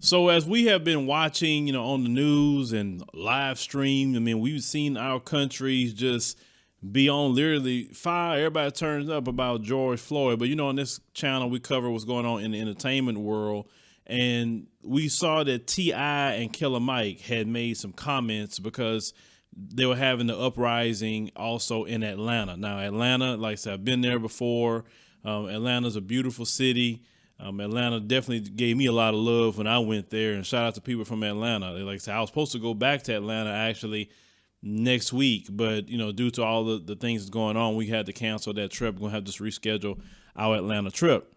So as we have been watching, on the news and live stream, I mean, we've seen our countries just be on literally fire. Everybody turns up about George Floyd, but on this channel we cover what's going on in the entertainment world, and we saw that T.I. and Killer Mike had made some comments because they were having the uprising also in Atlanta. Now, Atlanta, like I said, I've been there before. Atlanta's a beautiful city. Atlanta definitely gave me a lot of love when I went there, and shout out to people from Atlanta. Like I said, I was supposed to go back to Atlanta actually next week, but due to all the things that's going on, we had to cancel that trip. We're gonna have to just reschedule our Atlanta trip.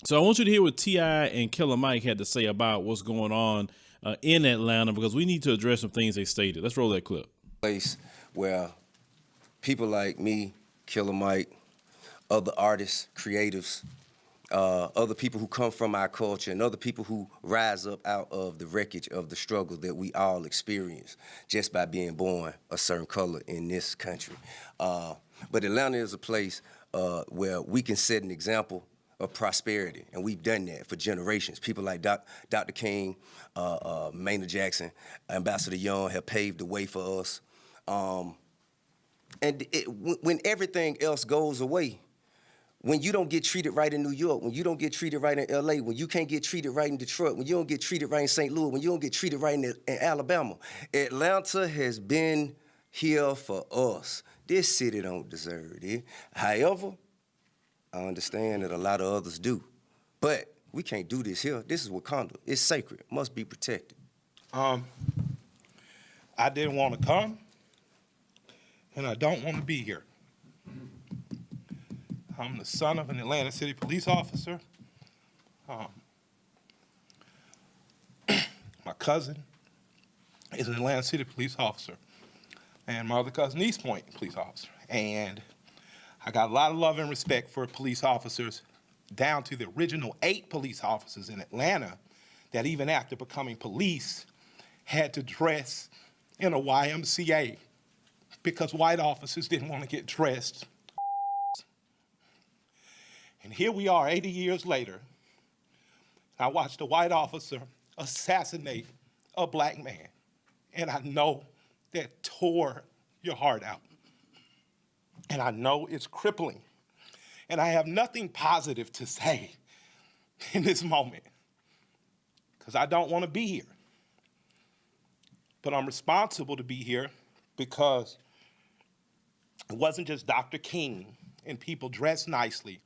So I want you to hear what T.I. and Killer Mike had to say about what's going on in Atlanta, because we need to address some things they stated. Let's roll that clip. Place where people like me, Killer Mike, other artists, creatives, other people who come from our culture, and other people who rise up out of the wreckage of the struggle that we all experience just by being born a certain color in this country. But Atlanta is a place where we can set an example of prosperity, and we've done that for generations. People like Dr. King, Maynard Jackson, Ambassador Young have paved the way for us. When everything else goes away, when you don't get treated right in New York, when you don't get treated right in LA, when you can't get treated right in Detroit, when you don't get treated right in St. Louis, when you don't get treated right in Alabama, Atlanta has been here for us. This city don't deserve it. However, I understand that a lot of others do. But we can't do this here. This is Wakanda. It's sacred. It must be protected. I didn't want to come, and I don't want to be here. I'm the son of an Atlanta City police officer. My cousin is an Atlanta City police officer, and my other cousin, East Point police officer. And I got a lot of love and respect for police officers, down to the original 8 police officers in Atlanta that even after becoming police had to dress in a YMCA because white officers didn't want to get dressed. And here we are 80 years later. I watched a white officer assassinate a black man. And I know that tore your heart out. And I know it's crippling. And I have nothing positive to say in this moment, because I don't want to be here. But I'm responsible to be here because it wasn't just Dr. King and people dressed nicely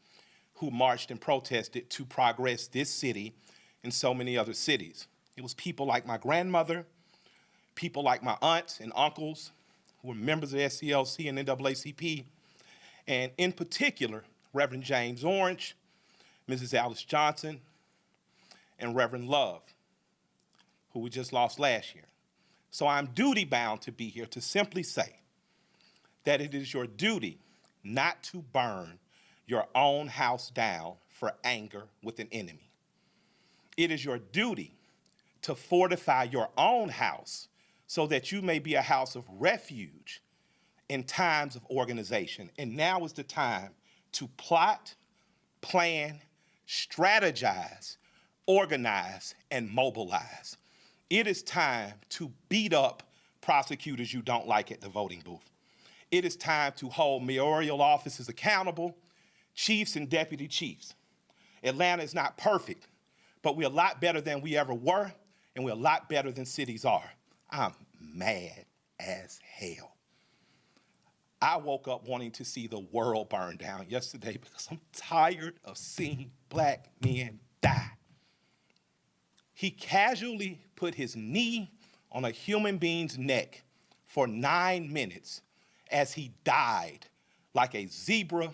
who marched and protested to progress this city and so many other cities. It was people like my grandmother, people like my aunts and uncles who were members of SCLC and NAACP, and in particular, Reverend James Orange, Mrs. Alice Johnson, and Reverend Love, who we just lost last year. So I'm duty-bound to be here to simply say that it is your duty not to burn your own house down for anger with an enemy. It is your duty to fortify your own house so that you may be a house of refuge in times of organization. And now is the time to plot, plan, strategize, organize, and mobilize. It is time to beat up prosecutors you don't like at the voting booth. It is time to hold mayoral offices accountable, chiefs and deputy chiefs. Atlanta is not perfect, but we're a lot better than we ever were, and we're a lot better than cities are. I'm mad as hell. I woke up wanting to see the world burn down yesterday because I'm tired of seeing black men die. He casually put his knee on a human being's neck for 9 minutes as he died like a zebra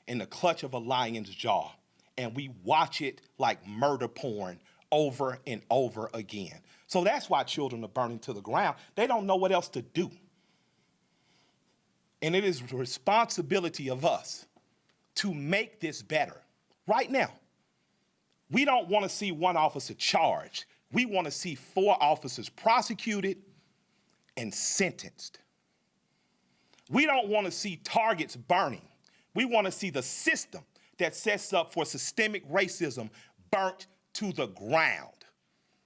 in the clutch of a lion's jaw. And we watch it like murder porn over and over again. So that's why children are burning to the ground. They don't know what else to do. And it is the responsibility of us to make this better right now. We don't want to see one officer charged. We want to see 4 officers prosecuted and sentenced. We don't want to see targets burning. We want to see the system that sets up for systemic racism burnt to the ground.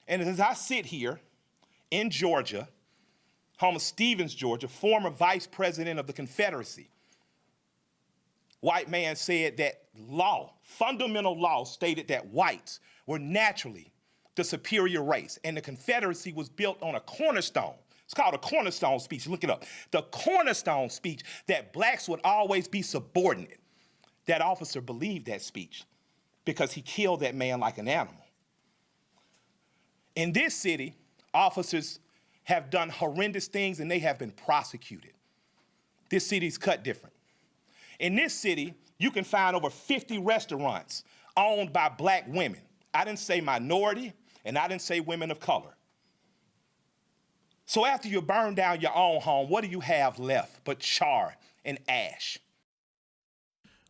And as I sit here in Georgia, home of Stevens, Georgia, former vice president of the Confederacy, white man said that law, fundamental law, stated that whites were naturally the superior race, and the Confederacy was built on a cornerstone. It's called a cornerstone speech. Look it up. The cornerstone speech that blacks would always be subordinate. That officer believed that speech because he killed that man like an animal. In this city, officers have done horrendous things and they have been prosecuted. This city's cut different. In this city, you can find over 50 restaurants owned by black women. I didn't say minority, and I didn't say women of color. So after you burn down your own home, what do you have left but char and ash?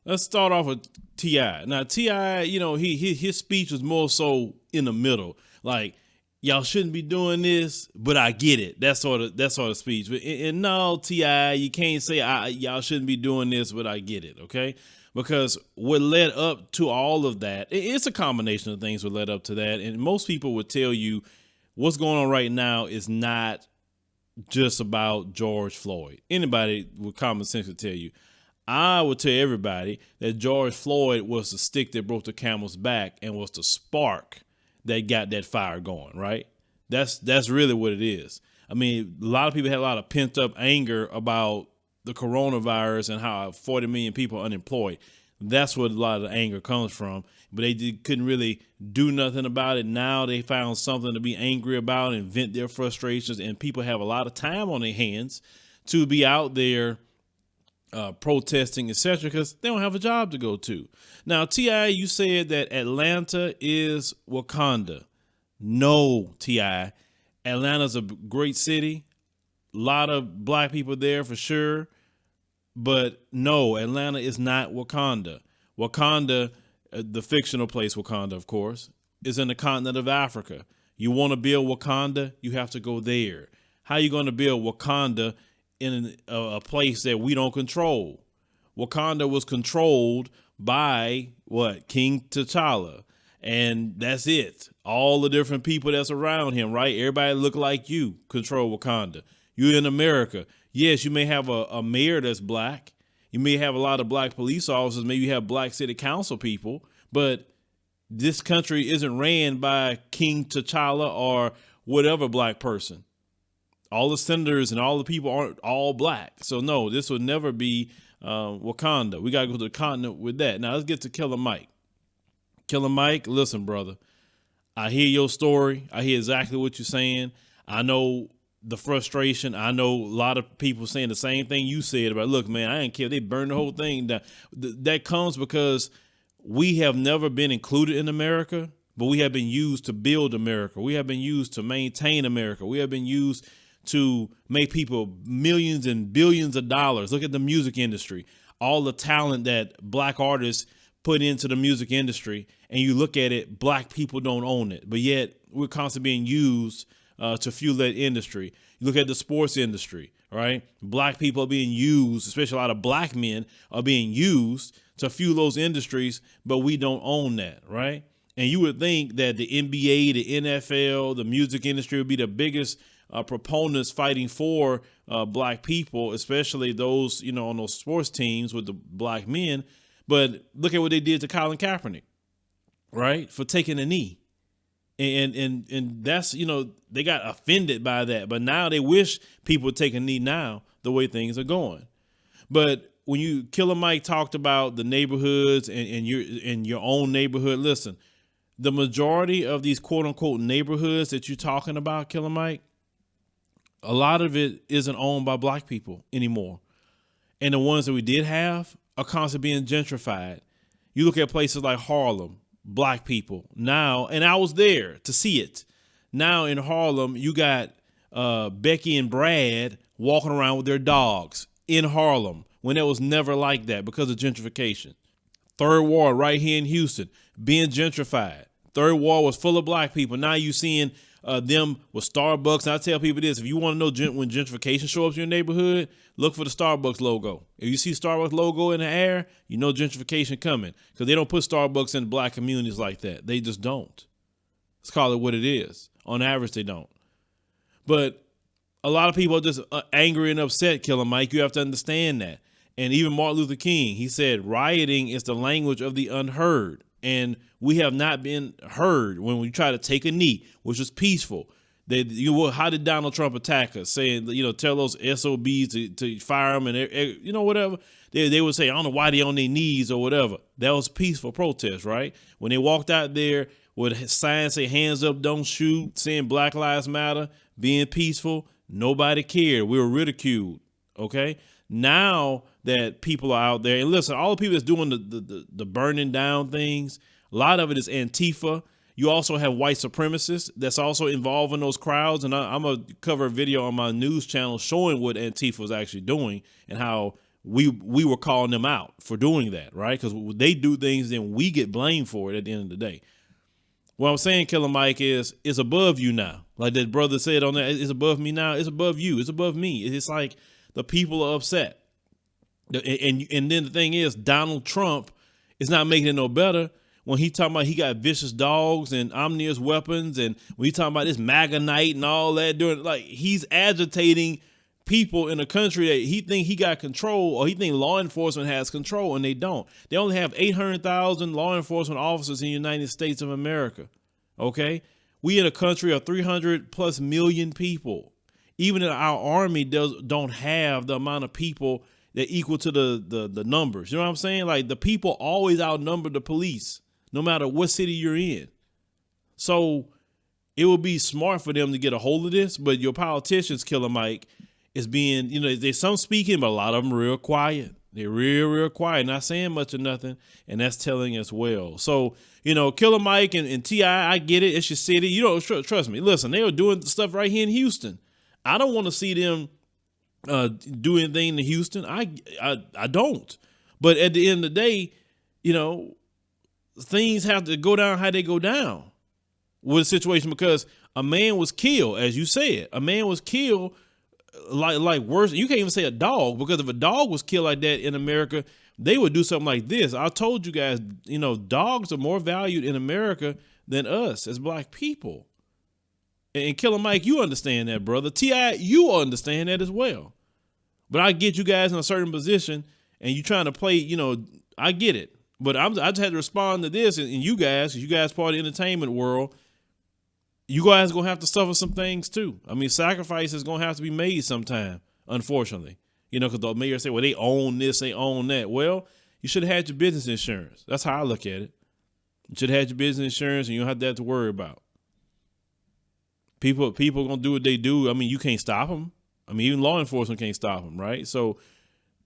Let's start off with T.I. Now, T.I., you know, his speech was more so in the middle. Like, y'all shouldn't be doing this, but I get it. That sort of speech. And no, T.I., you can't say y'all shouldn't be doing this, but I get it, okay? Because what led up to all of that, it's a combination of things that led up to that. And most people would tell you what's going on right now is not just about George Floyd. Anybody with common sense would tell you. I would tell everybody that George Floyd was the stick that broke the camel's back and was the spark that got that fire going, right? That's really what it is. I mean, a lot of people had a lot of pent up anger about the coronavirus and how 40 million people are unemployed. That's what a lot of the anger comes from. But they couldn't really do nothing about it. Now they found something to be angry about and vent their frustrations. And people have a lot of time on their hands to be out there protesting, etc., because they don't have a job to go to. Now, T.I., you said that Atlanta is Wakanda. No, T.I., Atlanta's a great city. A lot of black people there for sure. But no, Atlanta is not Wakanda. Wakanda, the fictional place Wakanda, of course, is in the continent of Africa. You want to build Wakanda, you have to go there. How are you going to build Wakanda in a place that we don't control? Wakanda was controlled by what? King T'Challa. And that's it. All the different people that's around him, right? Everybody look like you control Wakanda. You're in America. Yes, you may have a mayor that's black. You may have a lot of black police officers. Maybe you have black city council people. But this country isn't ran by King T'Challa or whatever black person. All the senators and all the people aren't all black. So, no, this would never be Wakanda. We got to go to the continent with that. Now, let's get to Killer Mike. Killer Mike, listen, brother. I hear your story. I hear exactly what you're saying. I know the frustration. I know a lot of people saying the same thing you said about, look, man, I didn't care. They burned the whole thing down. That comes because we have never been included in America, but we have been used to build America. We have been used to maintain America. We have been used to make people millions and billions of dollars. Look at the music industry, all the talent that black artists put into the music industry, and you look at it, black people don't own it, but yet we're constantly being used to fuel that industry. You look at the sports industry, right? Black people are being used, especially a lot of black men are being used to fuel those industries, but we don't own that, right? And you would think that the NBA, the NFL, the music industry would be the biggest proponents fighting for black people, especially those, you know, on those sports teams with the black men. But look at what they did to Colin Kaepernick, right? For taking a knee. And that's, you know, they got offended by that. But now they wish people would take a knee now, the way things are going. But when you Killer Mike talked about the neighborhoods and your own neighborhood, listen, the majority of these quote unquote neighborhoods that you're talking about, Killer Mike, a lot of it isn't owned by black people anymore. And the ones that we did have are constantly being gentrified. You look at places like Harlem, black people now, and I was there to see it. Now in Harlem, you got Becky and Brad walking around with their dogs in Harlem when it was never like that because of gentrification. Third Ward right here in Houston being gentrified. Third Ward was full of black people. Now you seeing them with Starbucks. And I tell people this, if you want to know when gentrification shows up in your neighborhood, look for the Starbucks logo. If you see Starbucks logo in the air, you know gentrification coming, because they don't put Starbucks in black communities like that. They just don't. Let's call it what it is. On average, they don't. But a lot of people are just angry and upset, Killer Mike. You have to understand that. And even Martin Luther King, he said, rioting is the language of the unheard. And we have not been heard when we try to take a knee, which was peaceful. How did Donald Trump attack us? Saying, tell those SOBs to fire them and, whatever. They would say, I don't know why they on their knees or whatever. That was peaceful protest, right? When they walked out there with signs say hands up, don't shoot, saying Black Lives Matter, being peaceful, nobody cared. We were ridiculed, okay? Now that people are out there, and listen, all the people that's doing the burning down things, a lot of it is Antifa. You also have white supremacists that's also involved in those crowds. And I'm going to cover a video on my news channel showing what Antifa was actually doing and how we were calling them out for doing that, right? Because they do things, then we get blamed for it at the end of the day. What I'm saying, Killer Mike, is it's above you now. Like that brother said on that, it's above me now. It's above you. It's above me. It's like the people are upset. And then the thing is, Donald Trump is not making it no better when he talking about he got vicious dogs and omnious weapons, and when he talking about this MAGA night and all that, he's agitating people in a country that he think he got control, or he think law enforcement has control, and they don't. They only have 800,000 law enforcement officers in the United States of America. Okay, we in a country of 300+ million people. Even our army don't have the amount of people that equal to the numbers. You know what I'm saying? Like, the people always outnumber the police, no matter what city you're in. So it would be smart for them to get a hold of this, but your politicians, Killer Mike, is being, there's some speaking, but a lot of them real quiet. They're real quiet, not saying much or nothing, and that's telling as well. So, Killer Mike and T.I., I get it. It's your city. You don't trust me. Listen, they were doing stuff right here in Houston. I don't want to see them do anything in Houston. I don't. But at the end of the day, things have to go down how they go down with a situation, because a man was killed, as you said. A man was killed like worse. You can't even say a dog, because if a dog was killed like that in America, they would do something like this. I told you guys, dogs are more valued in America than us as black people. And Killer Mike, you understand that, brother. T.I., you understand that as well. But I get you guys in a certain position and you trying to play, I get it. But I just had to respond to this, and you guys part of the entertainment world, you guys going to have to suffer some things too. I mean, sacrifice is going to have to be made sometime, unfortunately. Because the mayor say, well, they own this, they own that. Well, you should have had your business insurance. That's how I look at it. You should have had your business insurance, and you don't have that to worry about. People going to do what they do. I mean, you can't stop them. I mean, even law enforcement can't stop them, right? So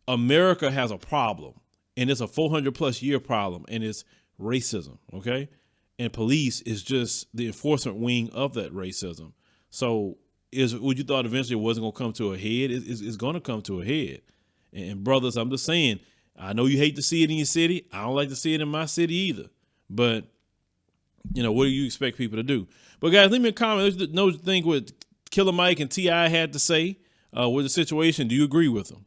America has a problem, and it's a 400+ year problem, and it's racism, okay? And police is just the enforcement wing of that racism. So would you thought eventually it wasn't going to come to a head? It's going to come to a head. And brothers, I'm just saying, I know you hate to see it in your city. I don't like to see it in my city either. But, what do you expect people to do? But guys, leave me a comment. Let us know what you think what Killer Mike and T.I. had to say with the situation. Do you agree with them?